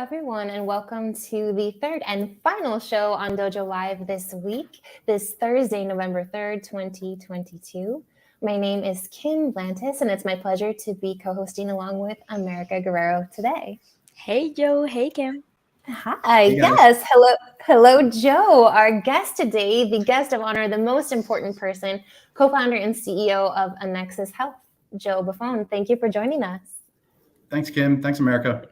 everyone, and welcome to the third and final show on Dojo Live this week, this Thursday, November 3rd, 2022. My name is Kim Blantis, and it's my pleasure to be co-hosting along with America Guerrero today. Hey, Joe. Hey, Kim. Hi. Hey, guys. Yes. Hello, Joe, our guest today, the guest of honor, the most important person, co-founder and CEO of Annexus Health, Joe Baffone. Thank you for joining us. Thanks, Kim. Thanks, America.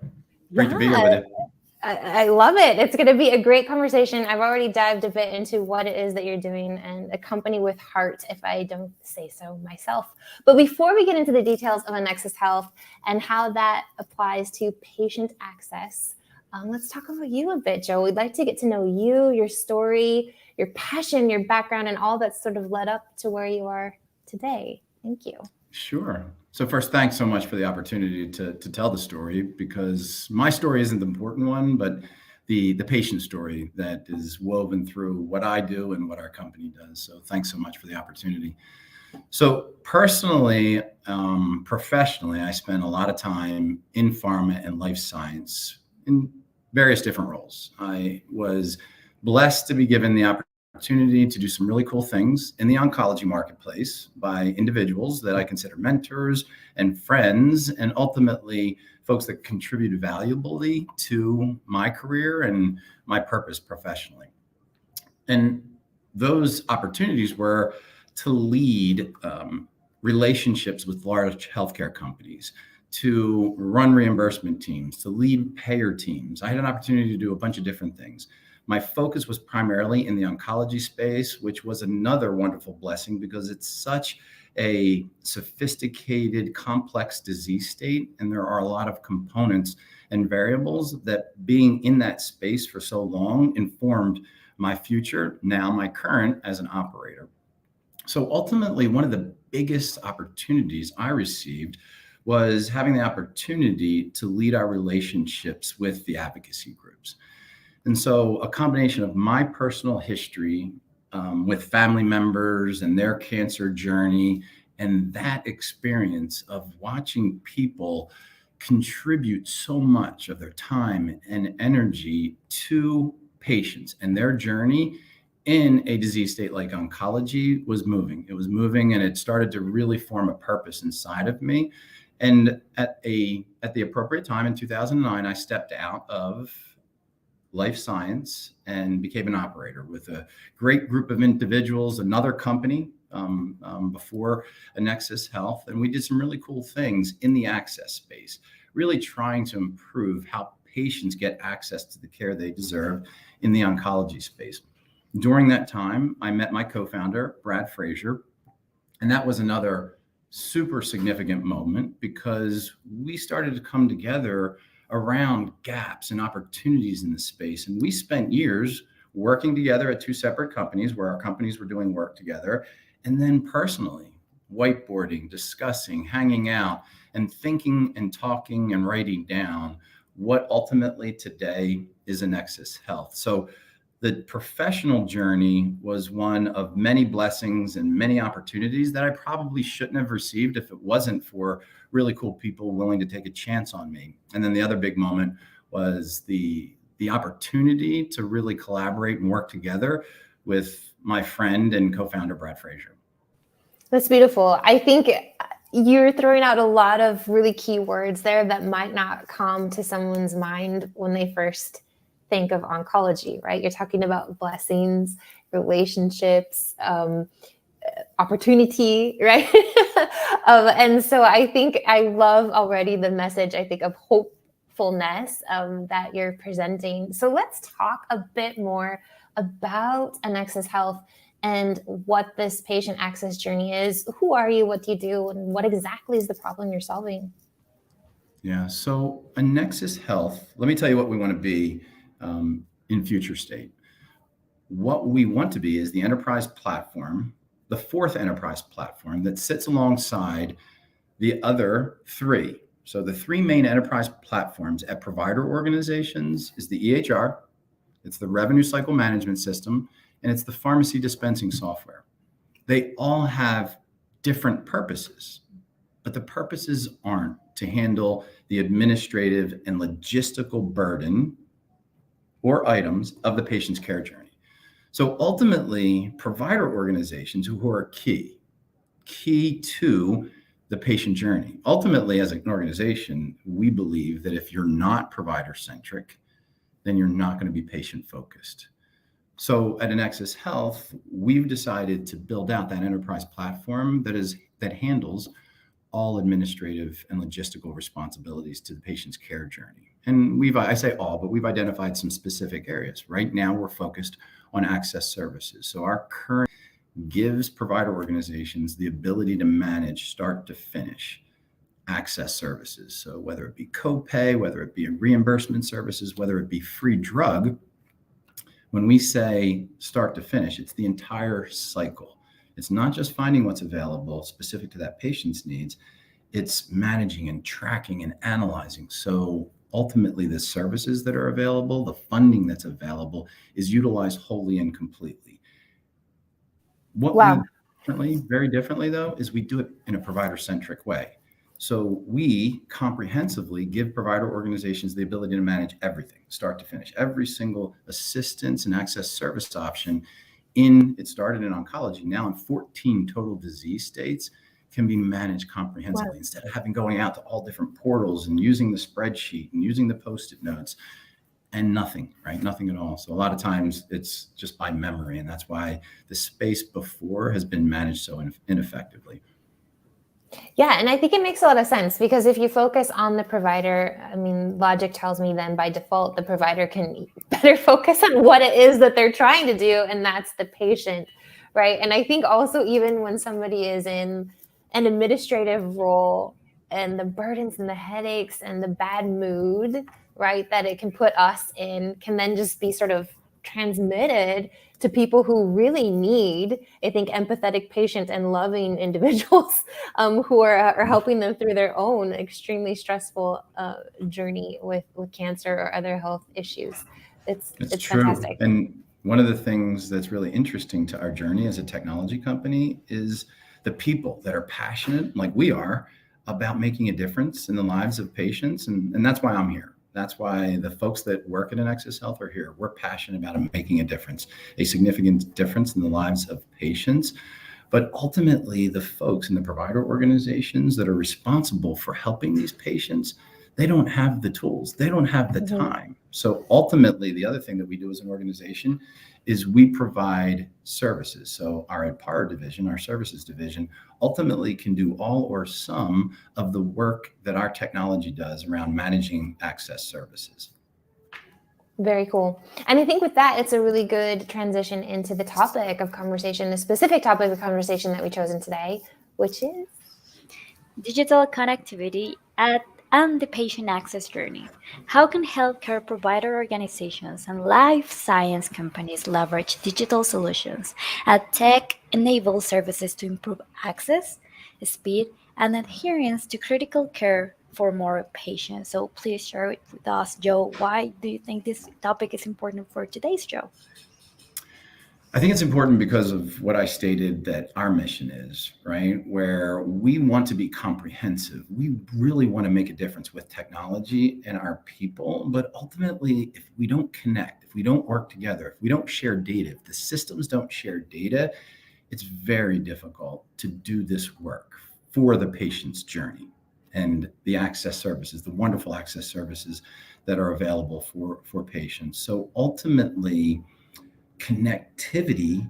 Great to be here with you. I love it. It's going to be a great conversation. I've already dived a bit into what it is that you're doing, and a company with heart, if I don't say so myself. But before we get into the details of Annexus Health and how that applies to patient access, let's talk about you a bit, Joe. We'd like to get to know you, your story, your passion, your background, and all that's sort of led up to where you are today. Thank you. Sure. So first, thanks so much for the opportunity to tell the story, because my story isn't the important one, but the patient story that is woven through what I do and what our company does. So thanks so much for the opportunity. So personally, professionally, I spent a lot of time in pharma and life science in various different roles. I was blessed to be given the opportunity to do some really cool things in the oncology marketplace by individuals that I consider mentors and friends, and ultimately folks that contribute valuably to my career and my purpose professionally. And those opportunities were to lead relationships with large healthcare companies, to run reimbursement teams, to lead payer teams. I had an opportunity to do a bunch of different things. My focus was primarily in the oncology space, which was another wonderful blessing because it's such a sophisticated, complex disease state, and there are a lot of components and variables that being in that space for so long informed my future, now my current, as an operator. So ultimately, one of the biggest opportunities I received was having the opportunity to lead our relationships with the advocacy groups. And so a combination of my personal history with family members and their cancer journey, and that experience of watching people contribute so much of their time and energy to patients and their journey in a disease state like oncology was moving. It was moving, and it started to really form a purpose inside of me. And at the appropriate time in 2009, I stepped out of life science and became an operator with a great group of individuals, another company before Annexus Health. And we did some really cool things in the access space, really trying to improve how patients get access to the care they deserve in the oncology space. During that time, I met my co-founder, Brad Frazier, and that was another super significant moment because we started to come together around gaps and opportunities in the space. And we spent years working together at two separate companies where our companies were doing work together. And then personally, whiteboarding, discussing, hanging out, and thinking and talking and writing down what ultimately today is Annexus Health. So the professional journey was one of many blessings and many opportunities that I probably shouldn't have received if it wasn't for really cool people willing to take a chance on me. And then the other big moment was the opportunity to really collaborate and work together with my friend and co-founder, Brad Frazier. That's beautiful. I think you're throwing out a lot of really key words there that might not come to someone's mind when they first think of oncology, right? You're talking about blessings, relationships, opportunity, right? And so I think I love already the message, I think, of hopefulness that you're presenting. So let's talk a bit more about Annexus Health and what this patient access journey is. Who are you? What do you do? And what exactly is the problem you're solving? Yeah, so Annexus Health, let me tell you what we want to be in future state. What we want to be is the enterprise platform, the fourth enterprise platform that sits alongside the other three. So the three main enterprise platforms at provider organizations is the EHR, it's the revenue cycle management system, and it's the pharmacy dispensing software. They all have different purposes, but the purposes aren't to handle the administrative and logistical burden or items of the patient's care journey. So ultimately, provider organizations who are key to the patient journey. Ultimately, as an organization, we believe that if you're not provider-centric, then you're not going to be patient-focused. So at Annexus Health, we've decided to build out that enterprise platform that handles all administrative and logistical responsibilities to the patient's care journey. And I say all, but we've identified some specific areas. Right now, we're focused on access services. So our current gives provider organizations the ability to manage start to finish access services. So whether it be copay, whether it be reimbursement services, whether it be free drug, when we say start to finish, it's the entire cycle. It's not just finding what's available specific to that patient's needs, it's managing and tracking and analyzing. So ultimately the services that are available, the funding that's available is utilized wholly and completely. What we do very differently though, is we do it in a provider-centric way. So we comprehensively give provider organizations the ability to manage everything, start to finish, every single assistance and access service option it started in oncology, now in 14 total disease states can be managed comprehensively instead of going out to all different portals and using the spreadsheet and using the Post-it notes and nothing, right? Nothing at all. So a lot of times it's just by memory. And that's why the space before has been managed so ineffectively. Yeah, and I think it makes a lot of sense because if you focus on the provider, I mean, logic tells me then by default, the provider can better focus on what it is that they're trying to do, and that's the patient, right? And I think also even when somebody is in an administrative role and the burdens and the headaches and the bad mood, right, that it can put us in can then just be sort of transmitted to people who really need, I think, empathetic, patient, and loving individuals who are helping them through their own extremely stressful journey with cancer or other health issues. It's true. Fantastic. And one of the things that's really interesting to our journey as a technology company is the people that are passionate, like we are, about making a difference in the lives of patients. And that's why I'm here. That's why the folks that work at Annexus Health are here. We're passionate about making a difference, a significant difference in the lives of patients. But ultimately, the folks in the provider organizations that are responsible for helping these patients, they don't have the tools. They don't have the time. So ultimately, the other thing that we do as an organization is we provide services. So our Adpar division, our services division, ultimately can do all or some of the work that our technology does around managing access services. Very cool. And I think with that, it's a really good transition into the topic of conversation, the specific topic of conversation that we chosen today, which is digital connectivity and the patient access journey. How can healthcare provider organizations and life science companies leverage digital solutions and tech-enabled services to improve access, speed, and adherence to critical care for more patients? So please share it with us, Joe. Why do you think this topic is important for today's show? I think it's important because of what I stated that our mission is, right? Where we want to be comprehensive. We really want to make a difference with technology and our people. But ultimately, if we don't connect, if we don't work together, if we don't share data, if the systems don't share data, it's very difficult to do this work for the patient's journey and the access services, the wonderful access services that are available for patients. So ultimately, connectivity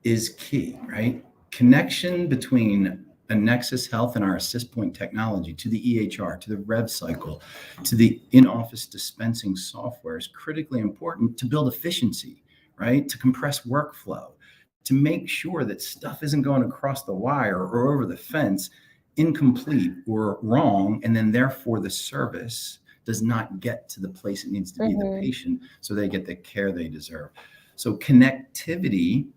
is key, right? Connection between Annexus Health and our Assist Point technology to the EHR, to the rev cycle, to the in-office dispensing software is critically important to build efficiency, right? To compress workflow, to make sure that stuff isn't going across the wire or over the fence incomplete or wrong, and then therefore the service does not get to the place it needs to be, the patient, so they get the care they deserve. So connectivity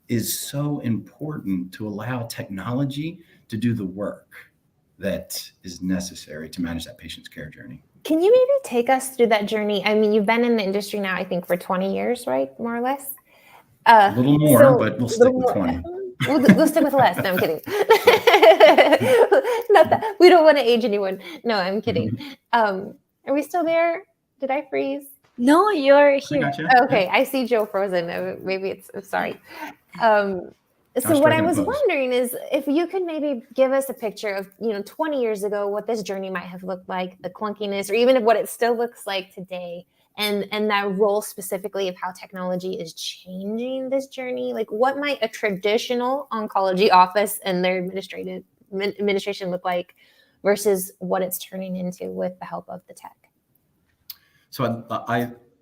is so important to allow technology to do the work that is necessary to manage that patient's care journey. Can you maybe take us through that journey? I mean, you've been in the industry now, I think, for 20 years, right? More or less. A little more, but we'll stick with 20. We'll stick with less. No, I'm kidding. Not that we don't want to age anyone. No, I'm kidding. Are we still there? Did I freeze? No, you're I here. gotcha. Okay, I see Joe frozen. Maybe it's sorry. So what I striking a was pose. wondering is if you could maybe give us a picture of 20 years ago, what this journey might have looked like, the clunkiness, or even what it still looks like today, and that role specifically of how technology is changing this journey. Like, what might a traditional oncology office and their administration look like versus what it's turning into with the help of the tech? So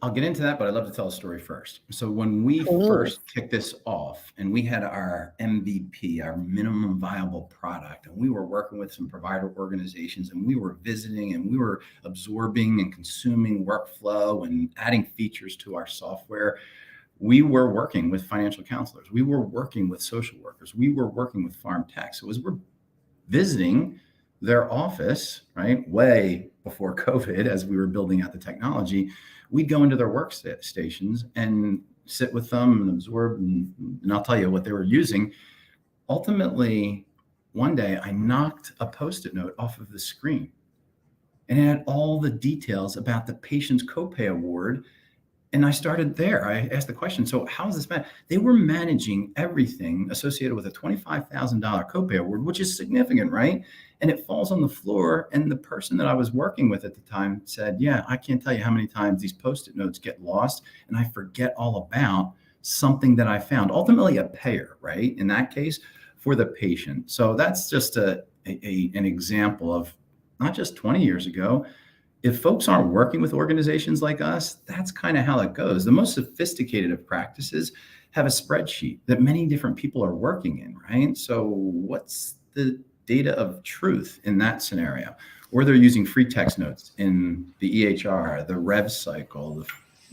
I'll get into that, but I'd love to tell a story first. So when we Please. first kicked this off and we had our MVP, our minimum viable product, and we were working with some provider organizations and we were visiting and we were absorbing and consuming workflow and adding features to our software, we were working with financial counselors. We were working with social workers. We were working with farm tech. So as we're visiting their office, right, way before COVID, as we were building out the technology, we'd go into their workstations and sit with them and absorb, and I'll tell you what they were using. Ultimately, one day I knocked a Post-it note off of the screen and it had all the details about the patient's copay award. And I started there. I asked the question, so how is this managed? They were managing everything associated with a $25,000 copay award, which is significant, right? And it falls on the floor. And the person that I was working with at the time said, yeah, I can't tell you how many times these Post-it notes get lost and I forget all about something that I found. Ultimately a payer, right? In that case, for the patient. So that's just an example of not just 20 years ago. If folks aren't working with organizations like us, that's kind of how it goes. The most sophisticated of practices have a spreadsheet that many different people are working in, right? So what's the data of truth in that scenario? Or they're using free text notes in the EHR, the rev cycle,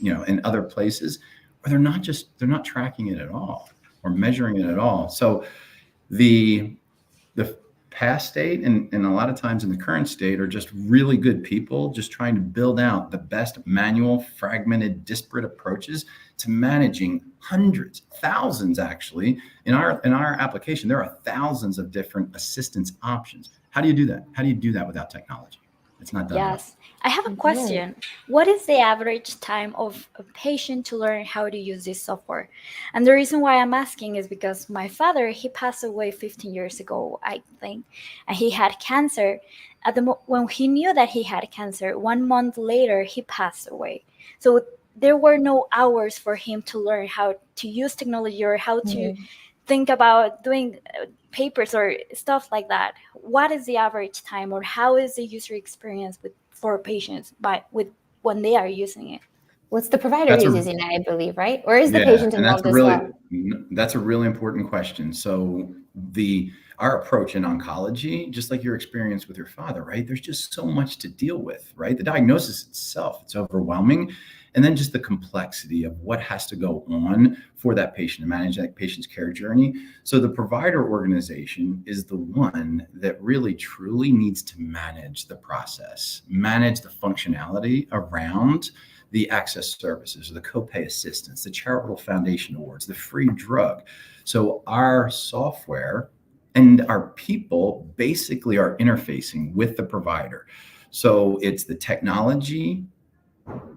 in other places, or they're not tracking it at all or measuring it at all. So the past state and a lot of times in the current state are just really good people just trying to build out the best manual, fragmented, disparate approaches to managing hundreds, thousands actually. In our application, there are thousands of different assistance options. How do you do that? How do you do that without technology? It's not done. Yes. I have a question. What is the average time of a patient to learn how to use this software? And the reason why I'm asking is because my father, he passed away 15 years ago, I think, and he had cancer. When he knew that he had cancer, 1 month later, he passed away. So there were no hours for him to learn how to use technology or how to think about doing papers or stuff like that. What is the average time, or how is the user experience for patients when they are using it? What's the provider who's using it, I believe, right? Or is the patient involved as well? That's a really important question. So our approach in oncology, just like your experience with your father, right? There's just so much to deal with, right? The diagnosis itself, it's overwhelming. And then just the complexity of what has to go on for that patient to manage that patient's care journey. So the provider organization is the one that really truly needs to manage the process, manage the functionality around the access services, the copay assistance, the charitable foundation awards, the free drug. So our software and our people basically are interfacing with the provider. So it's the technology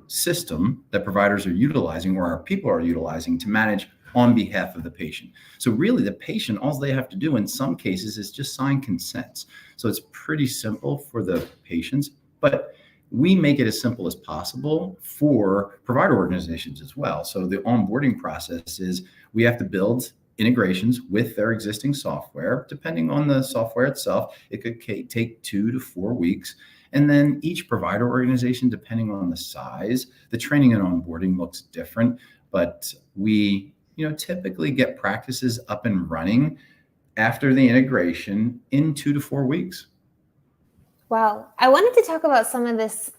system that providers are utilizing or our people are utilizing to manage on behalf of the patient. So really the patient, all they have to do in some cases is just sign consents. So it's pretty simple for the patients, but we make it as simple as possible for provider organizations as well. So the onboarding process is we have to build integrations with their existing software. Depending on the software itself, it could take 2 to 4 weeks. And then each provider organization, depending on the size, the training and onboarding looks different, but we typically get practices up and running after the integration in 2 to 4 weeks. Wow. I wanted to talk about some of this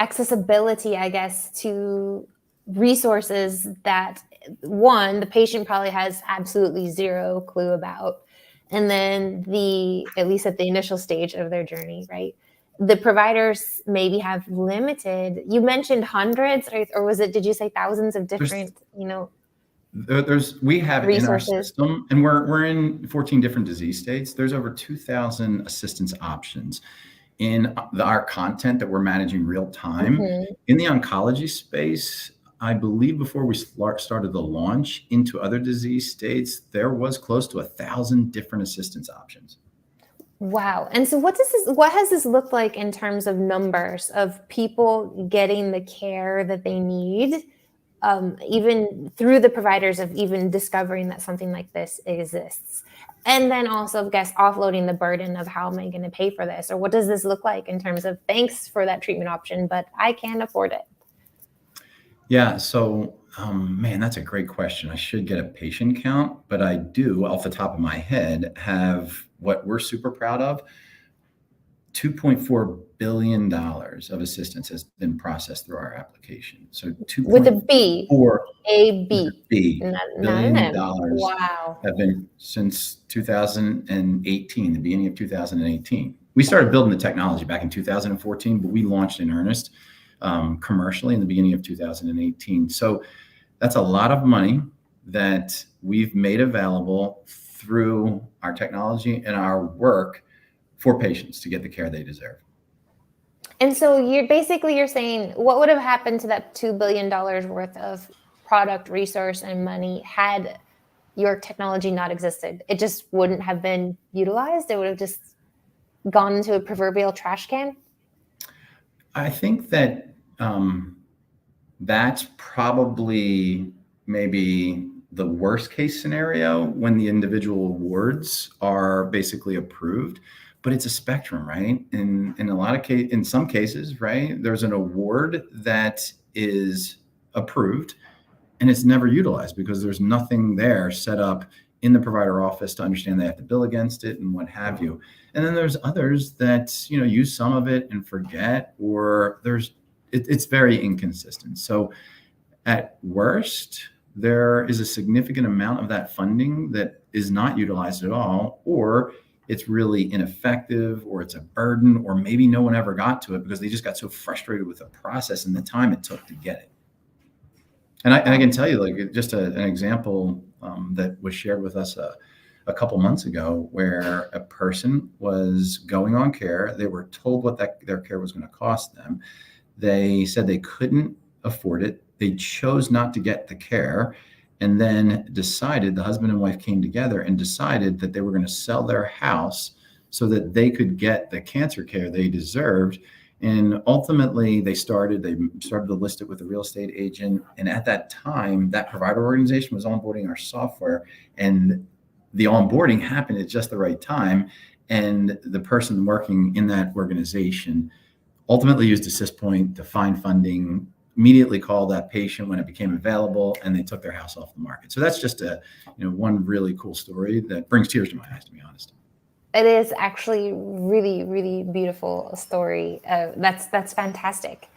accessibility, I guess, to resources that, one, the patient probably has absolutely zero clue about. And then at least at the initial stage of their journey, right? The providers maybe have limited, you mentioned hundreds, or did you say thousands of different, We have in our resources? system, and we're in 14 different disease states. There's over 2,000 assistance options in our content that we're managing real time. Mhm. In the oncology space, I believe before we started the launch into other disease states, there was close to 1,000 different assistance options. Wow. And so what has this looked like in terms of numbers of people getting the care that they need, even through the providers of even discovering that something like this exists? And then also, I guess, offloading the burden of how am I going to pay for this? Or what does this look like in terms of thanks for that treatment option, but I can't afford it? Yeah, so man, that's a great question. I should get a patient count, but I do, off the top of my head, have what we're super proud of. $2.4 billion of assistance has been processed through our application. So With a B, A $2.4 B, not an billion M. Wow. have been since 2018, the beginning of 2018. We started building the technology back in 2014, but we launched in earnest commercially in the beginning of 2018. So that's a lot of money that we've made available through our technology and our work for patients to get the care they deserve. And so you're saying what would have happened to that $2 billion worth of product, resource, and money had your technology not existed? It just wouldn't have been utilized? It would have just gone into a proverbial trash can? I think that that's probably maybe the worst case scenario when the individual awards are basically approved, but it's a spectrum, right? In a lot of in some cases, right, there's an award that is approved and it's never utilized because there's nothing there set up in the provider office to understand they have to bill against it and what have you. And then there's others that, use some of it and forget, or it's very inconsistent. So at worst, there is a significant amount of that funding that is not utilized at all, or it's really ineffective, or it's a burden, or maybe no one ever got to it because they just got so frustrated with the process and the time it took to get it. And I can tell you, like, just an example that was shared with us a couple months ago, where a person was going on care. They were told what their care was going to cost them. They said they couldn't afford it. They chose not to get the care, and then the husband and wife came together and decided that they were going to sell their house so that they could get the cancer care they deserved. And ultimately, they started to list it with a real estate agent. And at that time, that provider organization was onboarding our software, and the onboarding happened at just the right time. And the person working in that organization ultimately used AssistPoint to find funding, immediately called that patient when it became available, and they took their house off the market. So that's just one really cool story that brings tears to my eyes, to be honest. It is actually really, really beautiful story. That's fantastic.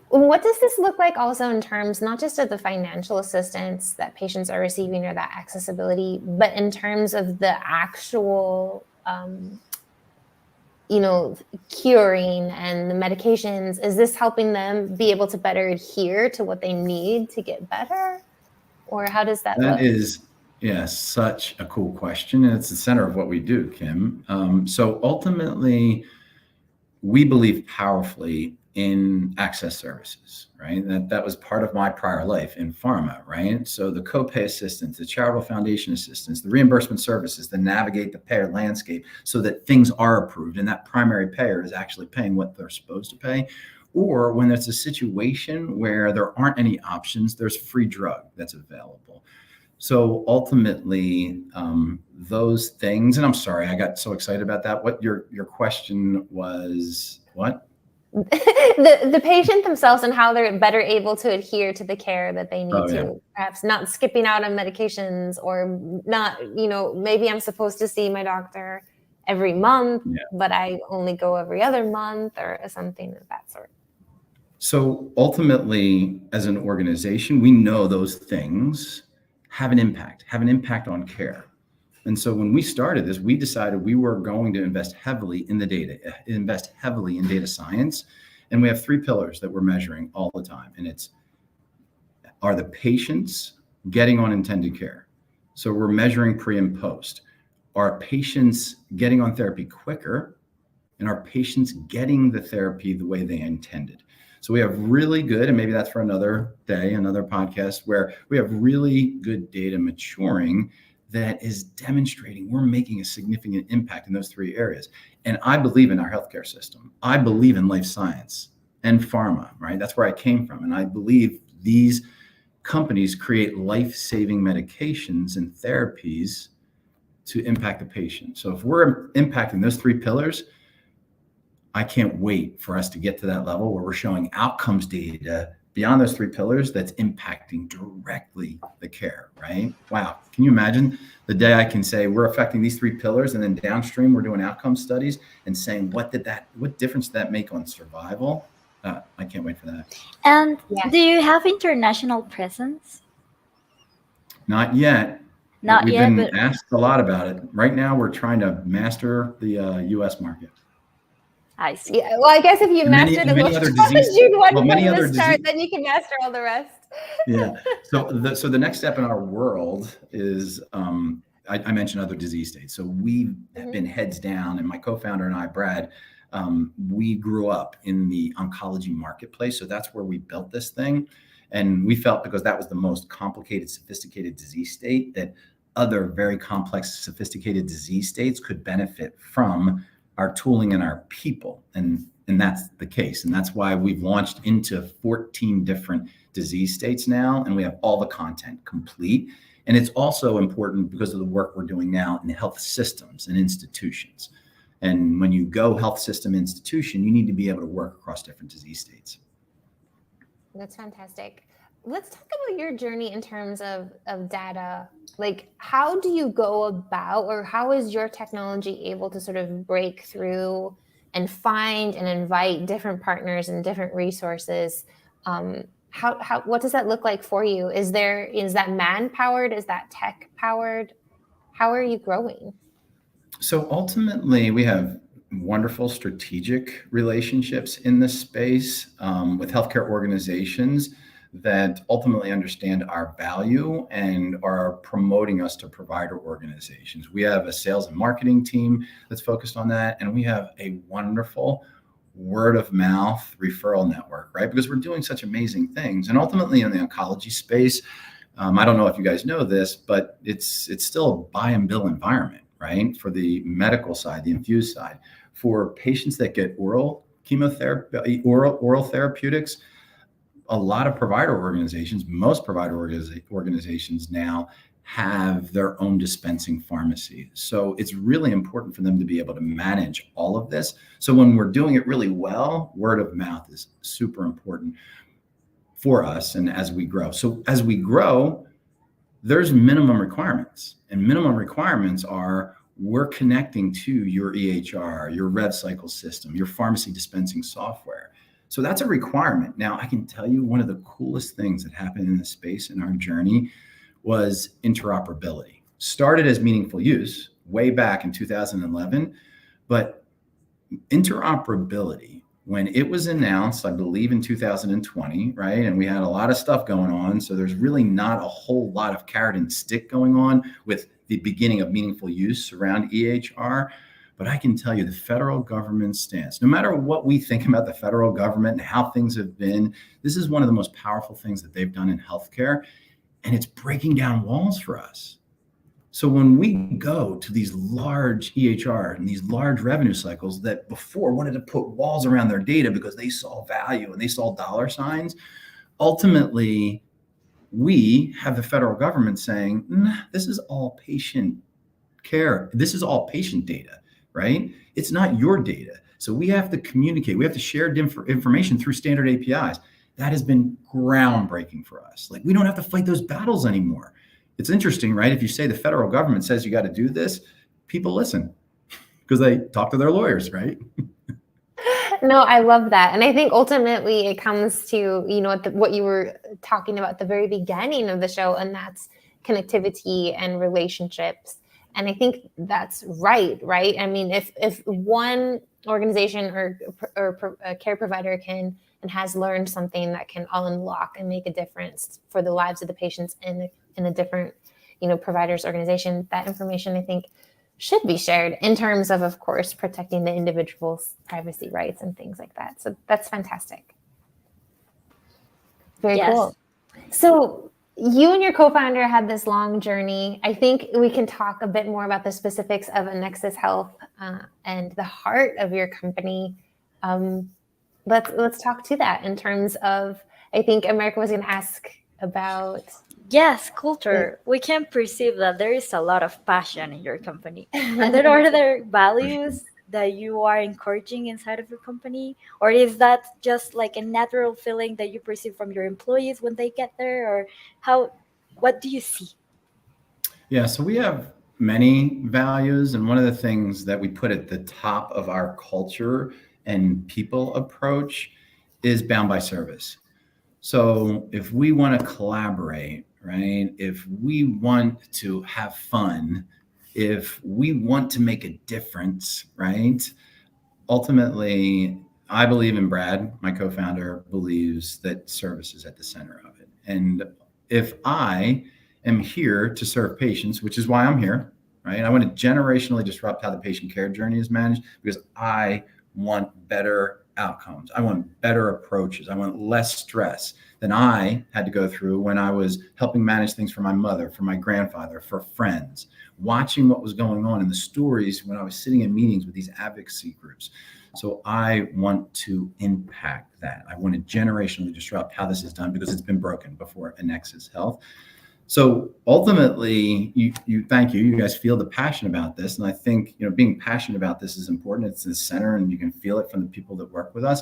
What does this look like also in terms, not just of the financial assistance that patients are receiving or that accessibility, but in terms of the actual, curing and the medications? Is this helping them be able to better adhere to what they need to get better? Or how does that look? That is, such a cool question. And it's the center of what we do, Kim. So ultimately, we believe powerfully in access services, right? That was part of my prior life in pharma, right? So the copay assistance, the charitable foundation assistance, the reimbursement services that navigate the payer landscape so that things are approved and that primary payer is actually paying what they're supposed to pay. Or when there's a situation where there aren't any options, there's free drug that's available. So ultimately, those things, and I'm sorry, I got so excited about that. What your question was, what? the patient themselves and how they're better able to adhere to the care that they need to, perhaps not skipping out on medications, or not, maybe I'm supposed to see my doctor every month, but I only go every other month, or something of that sort. So ultimately, as an organization, we know those things have an impact on care. And so when we started this, we decided we were going to invest heavily in data science. And we have 3 pillars that we're measuring all the time. And are the patients getting on intended care. So we're measuring pre and post. Are patients getting on therapy quicker? And are patients getting the therapy the way they intended? So we have really good, and maybe that's for another day, another podcast, where we have really good data maturing that is demonstrating we're making a significant impact in those three areas. And I believe in our healthcare system. I believe in life science and pharma, right? That's where I came from. And I believe these companies create life-saving medications and therapies to impact the patient. So if we're impacting those three pillars, I can't wait for us to get to that level where we're showing outcomes data beyond those three pillars that's impacting directly the care, right? Wow. Can you imagine the day I can say we're affecting these three pillars, and then downstream we're doing outcome studies and saying what difference did that make on survival? I can't wait for that. And Yeah. do you have international presence? Not yet. Not We've yet, been but asked a lot about it. Right now, we're trying to master the U.S. market. I see. Yeah, well, I guess if you And many- mastered and the many other longitude disease- one well, many from other the start, disease- then you can master all the rest. Yeah. So the next step in our world is I mentioned other disease states. So we have been heads down, and my co-founder and I, Brad, we grew up in the oncology marketplace. So that's where we built this thing. And we felt because that was the most complicated, sophisticated disease state, that other very complex, sophisticated disease states could benefit from our tooling and our people. And that's the case. And that's why we've launched into 14 different disease states now, and we have all the content complete. And it's also important because of the work we're doing now in health systems and institutions. And when you go health system institution, you need to be able to work across different disease states. That's fantastic. Let's talk about your journey in terms of data. Like, how do you go about, or how is your technology able to sort of break through and find and invite different partners and different resources? What does that look like for you? Is that man powered? Is that tech powered? How are you growing? So ultimately, we have wonderful strategic relationships in this space with healthcare organizations that ultimately understand our value and are promoting us to provider organizations. We have a sales and marketing team that's focused on that, and we have a wonderful word of mouth referral network, right? Because we're doing such amazing things. And ultimately in the oncology space, I don't know if you guys know this, but it's still a buy and bill environment, right? For the medical side, the infused side. For patients that get oral chemotherapy, oral therapeutics, a lot of provider organizations, most provider organizations now have their own dispensing pharmacy. So it's really important for them to be able to manage all of this. So when we're doing it really well, word of mouth is super important for us and as we grow. So as we grow, there's minimum requirements, and minimum requirements are we're connecting to your EHR, your rev cycle system, your pharmacy dispensing software. So that's a requirement. Now, I can tell you one of the coolest things that happened in this space in our journey was interoperability. Started as meaningful use way back in 2011, but interoperability, when it was announced, I believe in 2020, right? And we had a lot of stuff going on. So there's really not a whole lot of carrot and stick going on with the beginning of meaningful use around EHR. But I can tell you the federal government stance, no matter what we think about the federal government and how things have been, this is one of the most powerful things that they've done in healthcare. And it's breaking down walls for us. So when we go to these large EHR and these large revenue cycles that before wanted to put walls around their data because they saw value and they saw dollar signs, ultimately we have the federal government saying, nah, this is all patient care. This is all patient data, right? It's not your data. So we have to communicate. We have to share information through standard APIs. That has been groundbreaking for us. Like, we don't have to fight those battles anymore. It's interesting, right? If you say the federal government says you got to do this, people listen because they talk to their lawyers, right? No, I love that. And I think ultimately it comes to, what you were talking about at the very beginning of the show, and that's connectivity and relationships. And I think that's right? I mean, if one organization or a care provider can and has learned something that can all unlock and make a difference for the lives of the patients and in a different, provider's organization, that information, I think, should be shared in terms of course, protecting the individual's privacy rights and things like that. So that's fantastic. Very Yes. cool. So you and your co-founder had this long journey. I think we can talk a bit more about the specifics of Annexus Health and the heart of your company. Let's talk to that in terms of, I think America was going to ask about. Yes, culture. We can perceive that there is a lot of passion in your company. And there are there values that you are encouraging inside of your company? Or is that just like a natural feeling that you perceive from your employees when they get there? Or what do you see? Yeah, so we have many values, and one of the things that we put at the top of our culture and people approach is bound by service. So if we want to collaborate, right? If we want to have fun, if we want to make a difference, right? Ultimately, I believe in Brad, my co-founder, believes that service is at the center of it. And if I am here to serve patients, which is why I'm here, right? I want to generationally disrupt how the patient care journey is managed because I want better outcomes. I want better approaches. I want less stress than I had to go through when I was helping manage things for my mother, for my grandfather, for friends, watching what was going on in the stories when I was sitting in meetings with these advocacy groups. So I want to impact that. I want to generationally disrupt how this is done because it's been broken before Annexus Health. So ultimately, you thank you. You guys feel the passion about this, and I think being passionate about this is important. It's the center, and you can feel it from the people that work with us.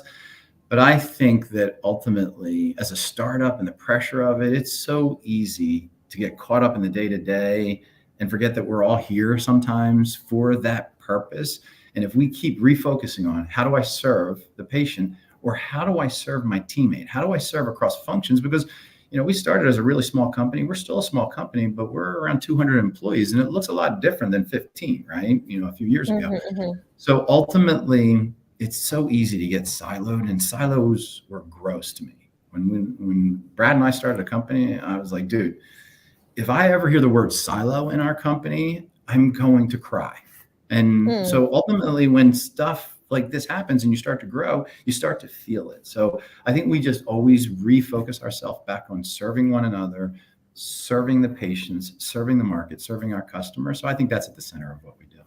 But I think that ultimately, as a startup and the pressure of it, it's so easy to get caught up in the day-to-day and forget that we're all here sometimes for that purpose. And if we keep refocusing on how do I serve the patient, or how do I serve my teammate, how do I serve across functions, because we started as a really small company. We're still a small company, but we're around 200 employees, and it looks a lot different than 15, right? A few years ago. Mm-hmm. So ultimately, it's so easy to get siloed, and silos were gross to me. When Brad and I started a company, I was like, dude, if I ever hear the word silo in our company, I'm going to cry. And so ultimately, when stuff like this happens and you start to grow, you start to feel it. So I think we just always refocus ourselves back on serving one another, serving the patients, serving the market, serving our customers. So I think that's at the center of what we do.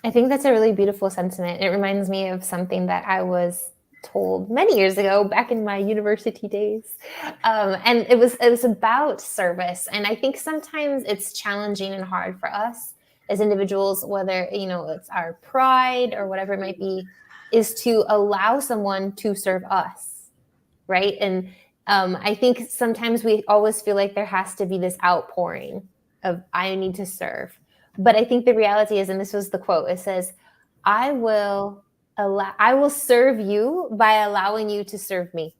I think that's a really beautiful sentiment. It reminds me of something that I was told many years ago, back in my university days. And it was about service. And I think sometimes it's challenging and hard for us as individuals, whether, it's our pride or whatever it might be, is to allow someone to serve us, right? And I think sometimes we always feel like there has to be this outpouring of, I need to serve. But I think the reality is, and this was the quote, it says, I will serve you by allowing you to serve me.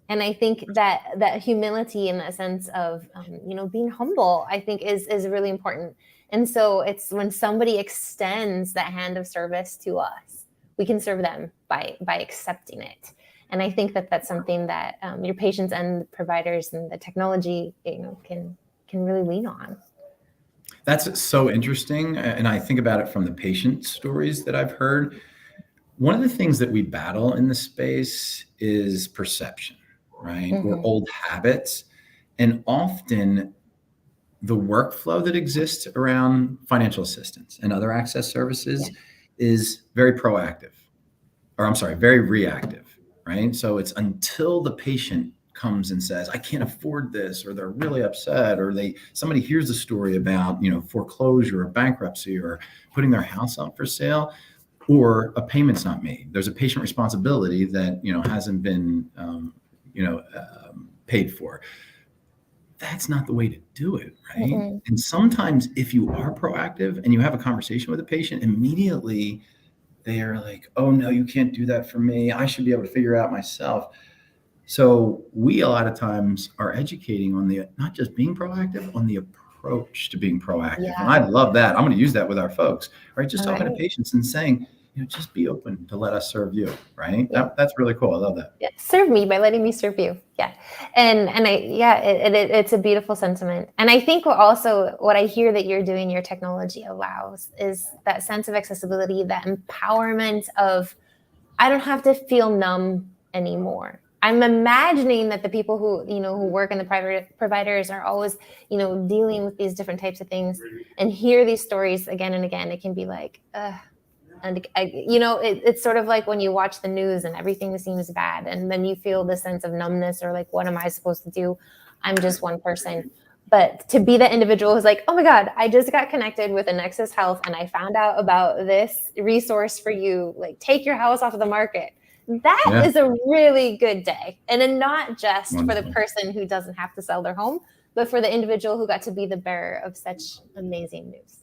And I think that humility in that sense of, being humble, I think is really important. And so it's when somebody extends that hand of service to us, we can serve them by accepting it. And I think that that's something that your patients and providers and the technology, can really lean on. That's so interesting. And I think about it from the patient stories that I've heard. One of the things that we battle in the space is perception, right? Mm-hmm. Or old habits. And often the workflow that exists around financial assistance and other access services is very proactive, very reactive, right? So it's until the patient comes and says, I can't afford this, or they're really upset, or somebody hears a story about, foreclosure or bankruptcy or putting their house up for sale, or a payment's not made. There's a patient responsibility that, hasn't been, paid for. That's not the way to do it, right? Mm-hmm. And sometimes if you are proactive and you have a conversation with a patient, immediately they are like, oh no, you can't do that for me. I should be able to figure it out myself. So we a lot of times are educating on not just being proactive, on the approach to being proactive. Yeah. And I love that. I'm going to use that with our folks, right? Just talking to patients and saying, just be open to let us serve you, right? That's really cool. I love that. Yeah, serve me by letting me serve you. Yeah, and it's a beautiful sentiment. And I think what I hear that you're doing, your technology allows, is that sense of accessibility, that empowerment of, I don't have to feel numb anymore. I'm imagining that the people who work in the private providers are always, dealing with these different types of things, and hear these stories again and again. It can be like, and it's sort of like when you watch the news and everything seems bad, and then you feel this sense of numbness, or like, what am I supposed to do? I'm just one person. But to be the individual who's like, oh my God, I just got connected with Annexus Health and I found out about this resource for you, like, take your house off of the market. That is a really good day. And then not just for the person who doesn't have to sell their home, but for the individual who got to be the bearer of such amazing news.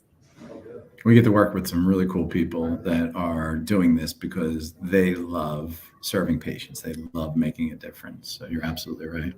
We get to work with some really cool people that are doing this because they love serving patients. They love making a difference. So you're absolutely right.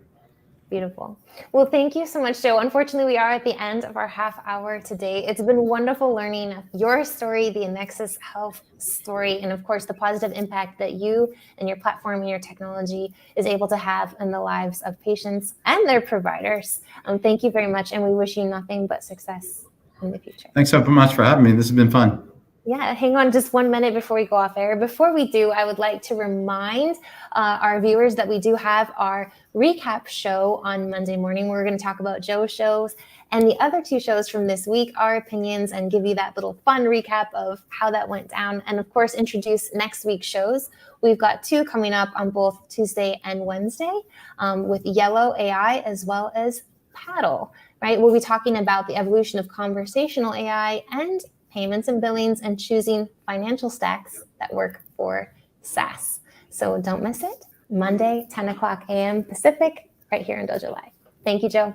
Beautiful. Well, thank you so much, Joe. Unfortunately, we are at the end of our half hour today. It's been wonderful learning your story, the Annexus Health story, and of course, the positive impact that you and your platform and your technology is able to have in the lives of patients and their providers. Thank you very much, and we wish you nothing but success in the future. Thanks so much for having me. This has been fun. Yeah, hang on just 1 minute before we go off air. Before we do, I would like to remind our viewers that we do have our recap show on Monday morning. We're going to talk about Joe's shows, and the other 2 shows from this week, our opinions, and give you that little fun recap of how that went down. And of course, introduce next week's shows. We've got 2 coming up on both Tuesday and Wednesday with Yellow AI as well as Paddle, right? We'll be talking about the evolution of conversational AI and payments and billings, and choosing financial stacks that work for SaaS. So don't miss it. Monday, 10 o'clock a.m. Pacific, right here in Dojo Live. Thank you, Joe.